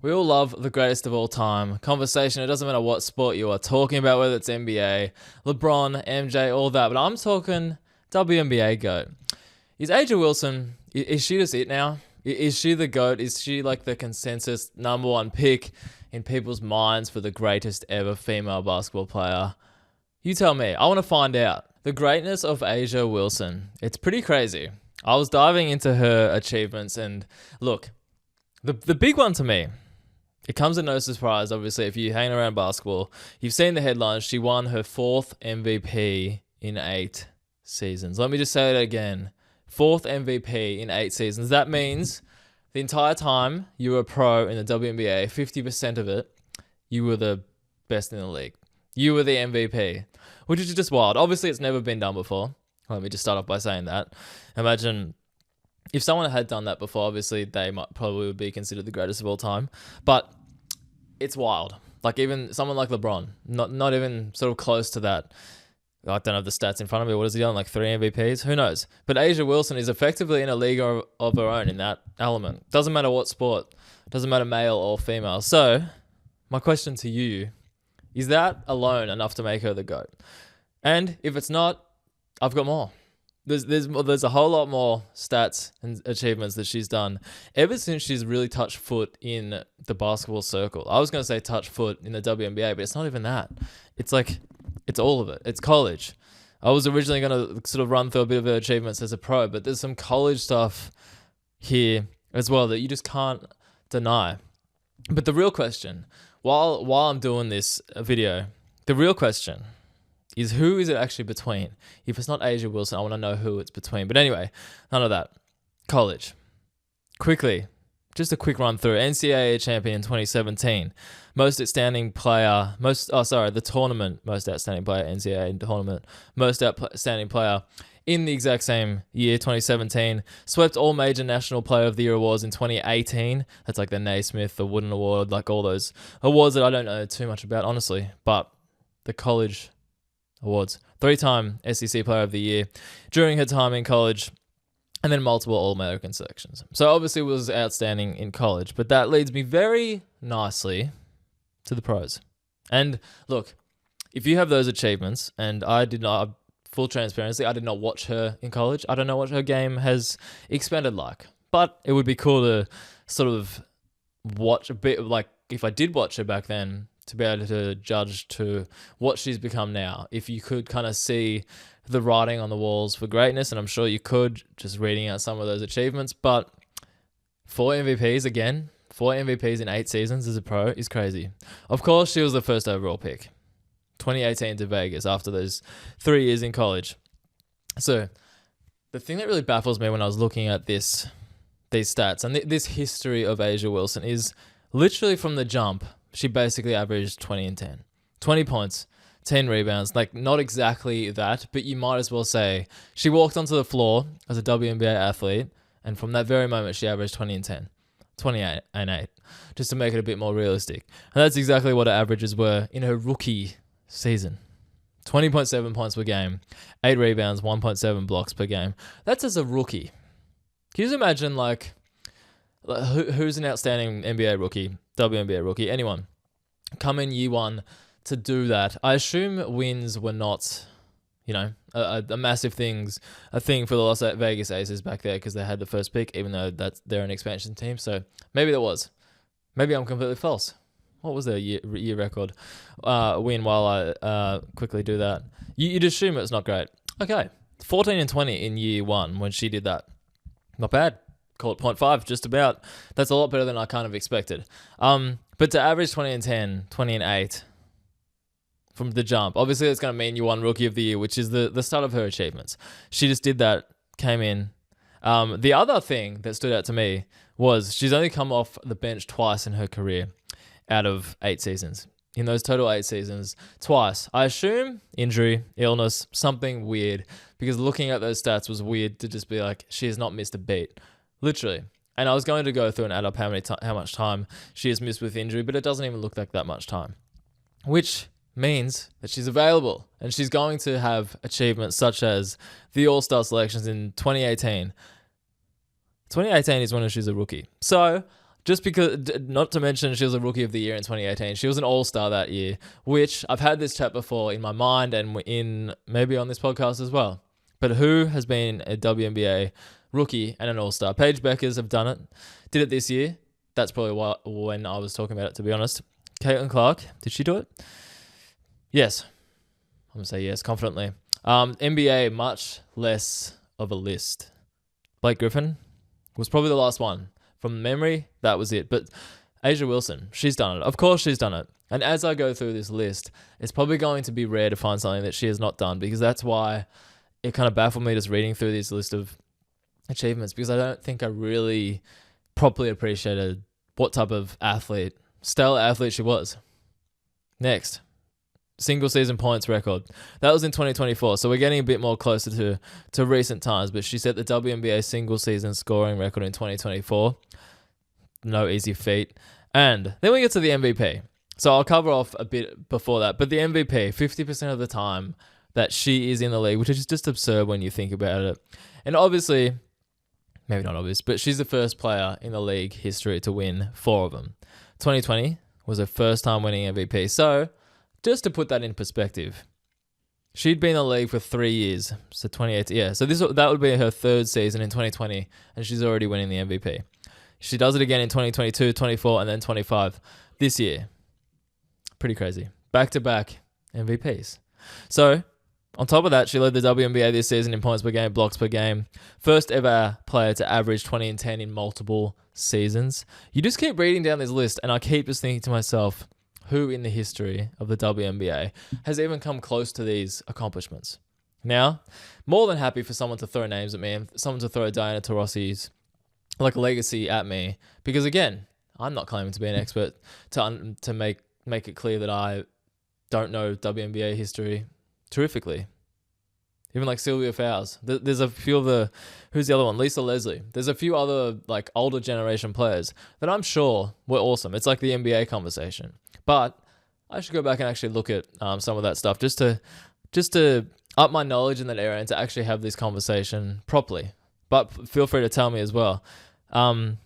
We all love the greatest of all time. Conversation, it doesn't matter what sport you are talking about, whether it's NBA, LeBron, MJ, all that. But I'm talking WNBA GOAT. Is A'ja Wilson, is she just it now? Is she the GOAT? Is she like the consensus number one pick in people's minds for the greatest ever female basketball player? You tell me. I want to find out. The greatness of A'ja Wilson. It's pretty crazy. I was diving into her achievements and look, the big one to me, it comes as no surprise, obviously, if you hang around basketball. You've seen the headlines. She won her 4th MVP in 8 seasons. Let me just say it again. 4th MVP in 8 seasons. That means the entire time you were a pro in the WNBA, 50% of it, you were the best in the league. You were the MVP, which is just wild. Obviously, it's never been done before. Let me just start off by saying that. Imagine if someone had done that before, obviously they might probably would be considered the greatest of all time. But it's wild. Like even someone like LeBron, not even sort of close to that. I don't have the stats in front of me. What has he done? Like 3 MVPs? Who knows? But A'ja Wilson is effectively in a league of her own in that element. Doesn't matter what sport. Doesn't matter male or female. So my question to you, is that alone enough to make her the GOAT? And if it's not, I've got more. There's a whole lot more stats and achievements that she's done ever since she's really touched foot in the basketball circle. I was going to say touch foot in the WNBA, but it's not even that. It's like, it's all of it. It's college. I was originally going to sort of run through a bit of her achievements as a pro, but there's some college stuff here as well that you just can't deny. But the real question, while I'm doing this video, the real question is who is it actually between? If it's not A'ja Wilson, I want to know who it's between. But anyway, none of that. College. Quickly, just a quick run through. NCAA champion in 2017. Most outstanding player, the tournament, most outstanding player, NCAA tournament, most outstanding player in the exact same year, 2017. Swept all major National Player of the Year awards in 2018. That's like the Naismith, the Wooden Award, like all those awards that I don't know too much about, honestly. But the college awards. 3-time SEC Player of the Year during her time in college, and then multiple All-American selections. So obviously was outstanding in college, but that leads me very nicely to the pros. And look, if you have those achievements, and I did not, full transparency, I did not watch her in college. I don't know what her game has expanded like, but it would be cool to sort of watch a bit, like if I did watch her back then, to be able to judge to what she's become now. If you could kind of see the writing on the walls for greatness, and I'm sure you could just reading out some of those achievements, but 4 MVPs again, 4 MVPs in 8 seasons as a pro is crazy. Of course, she was the first overall pick. 2018 to Vegas after those 3 years in college. So the thing that really baffles me when I was looking at these stats and this history of A'ja Wilson is literally from the jump, she basically averaged 20 and 10. 20 points, 10 rebounds. Like, not exactly that, but you might as well say she walked onto the floor as a WNBA athlete, and from that very moment, she averaged 20 and 10. 28 and 8, just to make it a bit more realistic. And that's exactly what her averages were in her rookie season. 20.7 points per game, 8 rebounds, 1.7 blocks per game. That's as a rookie. Can you just imagine, like who's an outstanding NBA rookie, WNBA rookie, anyone, come in year one to do that? I assume wins were not, a massive thing for the Las Vegas Aces back there because they had the first pick, even though they're an expansion team. So maybe there was. Maybe I'm completely false. What was their year record win while I quickly do that? You'd assume it's not great. Okay, 14 and 20 in year one when she did that. Not bad. Call it 0.5, just about. That's a lot better than I kind of expected. But to average 20 and 10, 20 and 8 from the jump, obviously that's going to mean you won Rookie of the Year, which is the start of her achievements. She just did that, came in. The other thing that stood out to me was she's only come off the bench twice in her career out of 8 seasons. In those total 8 seasons, twice. I assume injury, illness, something weird, because looking at those stats was weird to just be like, she has not missed a beat. Literally. And I was going to go through and add up how much time she has missed with injury, but it doesn't even look like that much time. Which means that she's available and she's going to have achievements such as the All-Star selections in 2018. 2018 is when she's a rookie. So Just because, not to mention, she was a Rookie of the Year in 2018. She was an All-Star that year, which I've had this chat before in my mind and in maybe on this podcast as well. But who has been a WNBA Rookie and an All-Star? Paige Beckers have done it. Did it this year. That's probably when I was talking about it, to be honest. Caitlin Clark, did she do it? Yes. I'm going to say yes, confidently. NBA, much less of a list. Blake Griffin was probably the last one. From memory, that was it. But A'ja Wilson, she's done it. Of course she's done it. And as I go through this list, it's probably going to be rare to find something that she has not done, because that's why it kind of baffled me just reading through this list of achievements, because I don't think I really properly appreciated what type of athlete, stellar athlete she was. Next, single season points record. That was in 2024, so we're getting a bit more closer to recent times, but she set the WNBA single season scoring record in 2024. No easy feat. And then we get to the MVP. So I'll cover off a bit before that, but the MVP, 50% of the time that she is in the league, which is just absurd when you think about it. And obviously, maybe not obvious, but she's the first player in the league history to win 4 of them. 2020 was her first time winning MVP. So just to put that in perspective, she'd been in the league for 3 years. So 2018, yeah. So that would be her 3rd season in 2020, and she's already winning the MVP. She does it again in 2022, 24, and then 25 this year. Pretty crazy. Back-to-back MVPs. So on top of that, she led the WNBA this season in points per game, blocks per game. First ever player to average 20 and 10 in multiple seasons. You just keep reading down this list, and I keep just thinking to myself, who in the history of the WNBA has even come close to these accomplishments? Now, more than happy for someone to throw names at me and someone to throw Diana Taurasi's legacy at me, because again, I'm not claiming to be an expert to make it clear that I don't know WNBA history terrifically. Even like Sylvia Fowles. There's a few of who's the other one? Lisa Leslie. There's a few other like older generation players that I'm sure were awesome. It's like the NBA conversation. But I should go back and actually look at some of that stuff just to up my knowledge in that area and to actually have this conversation properly. But feel free to tell me as well. 13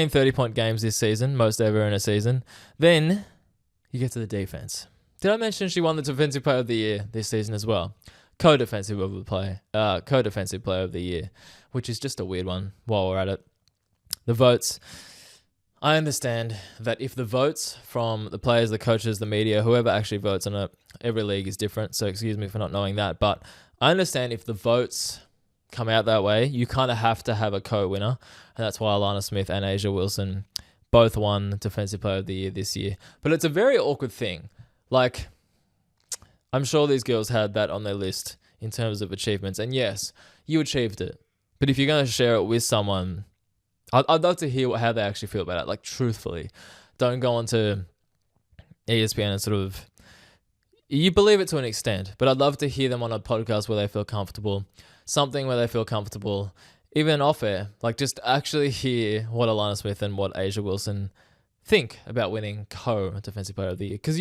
30-point games this season, most ever in a season. Then you get to the defense. Did I mention she won the Defensive Player of the Year this season as well? Co-defensive player of the year, which is just a weird one while we're at it. The votes. I understand that if the votes from the players, the coaches, the media, whoever actually votes on it, every league is different, so excuse me for not knowing that, but I understand if the votes come out that way, you kind of have to have a co-winner, and that's why Alana Smith and A'ja Wilson both won Defensive Player of the Year this year. But it's a very awkward thing. Like, I'm sure these girls had that on their list in terms of achievements. And yes, you achieved it. But if you're going to share it with someone, I'd love to hear how they actually feel about it. Like, truthfully. Don't go onto ESPN and sort of... You believe it to an extent, but I'd love to hear them on a podcast where they feel comfortable. Something where they feel comfortable, even off air. Like, just actually hear what Alana Smith and what A'ja Wilson think about winning co-Defensive Player of the Year. Because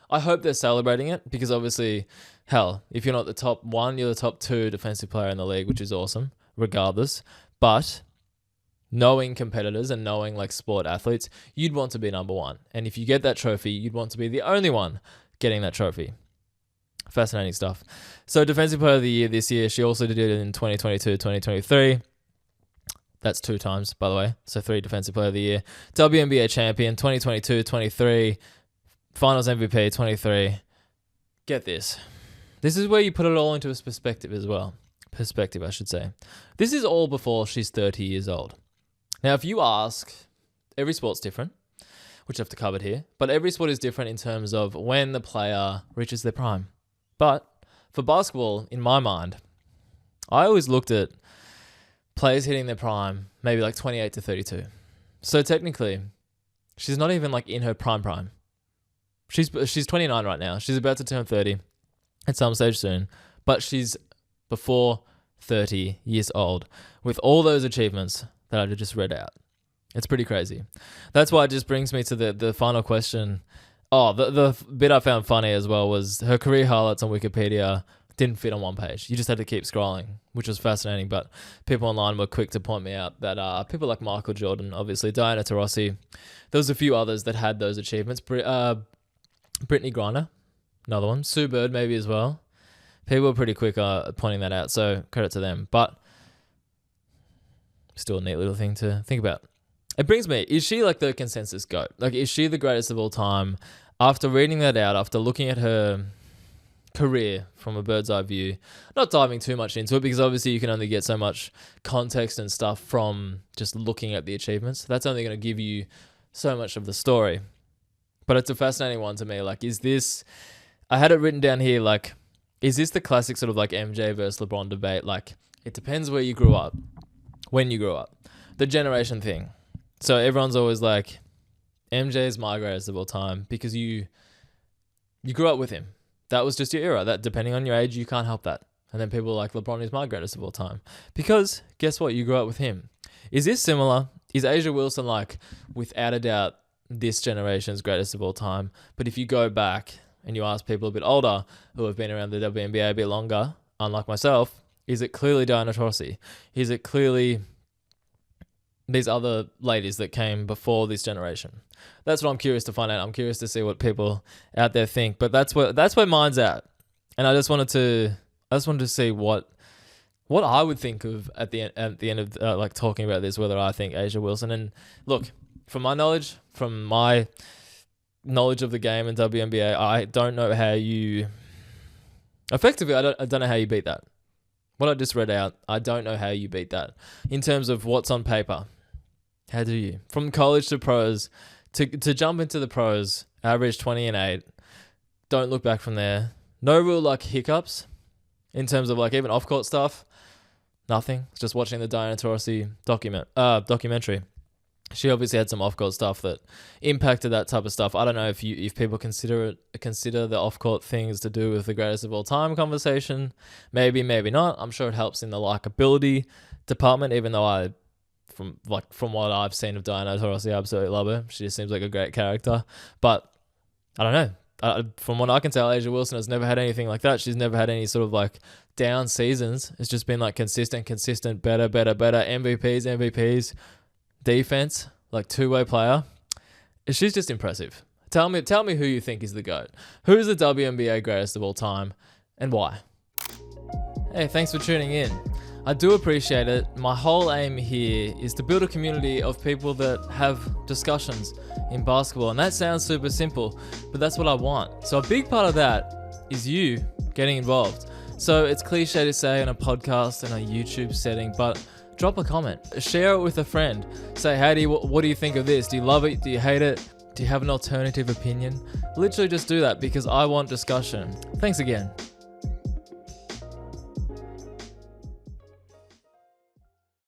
I hope they're celebrating it, because obviously, hell, if you're not the top 1, you're the top 2 defensive player in the league, which is awesome, regardless. But knowing competitors and knowing like sport athletes, you'd want to be number 1. And if you get that trophy, you'd want to be the only one getting that trophy. Fascinating stuff. So Defensive Player of the Year this year, she also did it in 2022, 2023. That's 2 times, by the way. So 3 Defensive Player of the Year. WNBA champion, 2022, 23. Finals MVP, 23. Get this. This is where you put it all into a perspective as well. Perspective, I should say. This is all before she's 30 years old. Now, if you ask, every sport's different, which I've covered here, but every sport is different in terms of when the player reaches their prime. But for basketball, in my mind, I always looked at players hitting their prime, maybe like 28 to 32. So technically, she's not even like in her prime. She's 29 right now. She's about to turn 30 at some stage soon, but she's before 30 years old with all those achievements that I just read out. It's pretty crazy. That's why it just brings me to the final question. Oh, the bit I found funny as well was her career highlights on Wikipedia. didn't fit on one page. You just had to keep scrolling, which was fascinating. But people online were quick to point me out that people like Michael Jordan, obviously, Diana Taurasi, there was a few others that had those achievements. Brittany Griner, another one. Sue Bird maybe as well. People were pretty quick pointing that out, so credit to them. But still a neat little thing to think about. It brings me, is she like the consensus GOAT? Like, is she the greatest of all time? After reading that out, after looking at her career from a bird's eye view, not diving too much into it, because obviously you can only get so much context and stuff from just looking at the achievements. That's only going to give you so much of the story. But it's a fascinating one to me. Like, is this, I had it written down here, like, is this the classic sort of like MJ versus LeBron debate? Like, it depends where you grew up, when you grew up, the generation thing. So everyone's always like, MJ is my greatest of all time because you grew up with him. That was just your era. That, depending on your age, you can't help that. And then people are like, LeBron is my greatest of all time because guess what? You grew up with him. Is this similar? Is A'ja Wilson like, without a doubt, this generation's greatest of all time? But if you go back and you ask people a bit older who have been around the WNBA a bit longer, unlike myself, is it clearly Diana Taurasi? Is it clearly these other ladies that came before this generation? That's what I'm curious to find out. I'm curious to see what people out there think. But that's where mine's at. And I just wanted to see what I would think of at the end of like talking about this, whether I think A'ja Wilson. And look, from my knowledge of the game and WNBA, I don't know how you effectively. I don't know how you beat that. What I just read out, I don't know how you beat that in terms of what's on paper. How do you, from college to pros, to jump into the pros, average 20-8, don't look back from there. No real like hiccups in terms of like even off-court stuff. Nothing. It's just watching the Diana Taurasi documentary. She obviously had some off-court stuff that impacted that type of stuff. I don't know if people consider the off-court things to do with the greatest of all time conversation. Maybe not. I'm sure it helps in the likability department, even though from what I've seen of Diana Taurasi, I absolutely love her. She just seems like a great character. But I don't know. From what I can tell, A'ja Wilson has never had anything like that. She's never had any sort of like down seasons. It's just been like consistent, better, MVPs, defense, like two-way player. She's just impressive. Tell me who you think is the GOAT. Who's the WNBA greatest of all time and why? Hey, thanks for tuning in. I do appreciate it. My whole aim here is to build a community of people that have discussions in basketball. And that sounds super simple, but that's what I want. So a big part of that is you getting involved. So it's cliche to say on a podcast and a YouTube setting, but drop a comment, share it with a friend. Say, hey, what do you think of this? Do you love it? Do you hate it? Do you have an alternative opinion? Literally just do that because I want discussion. Thanks again.